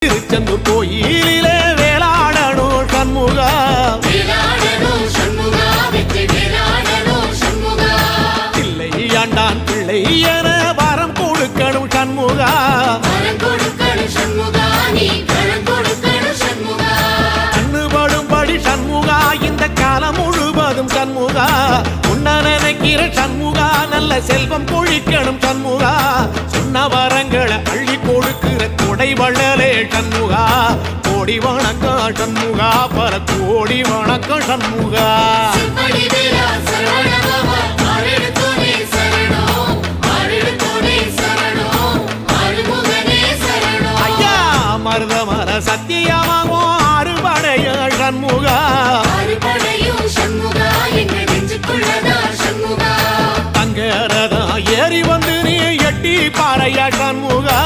திருச்செந்தூர் கோயிலிலே வேளாடணும் சண்முகா, பிள்ளை ஆண்டான் பிள்ளை என வரம் கொடுக்கணும் சண்முகா, கண்ணுபடும்படி சண்முகா இந்த காலம் முழுவதும் சண்முகா, உன்ன நினைக்கிற சண்முகா நல்ல செல்வம் பொழிக்கணும் சண்முகா, சொன்ன வரங்களை அள்ளி கொடுக்கிற கொடை வள்ளலே சண்முகா, கோடி வணக்கம் சண்முகா, பல கோடி வணக்கம் சண்முகா. ஐயா மருதமர சத்தியமாகும் அறுபடைய சண்முகா, தங்கரதா ஏறி வந்து நீ எட்டி பாறையா சண்முகா,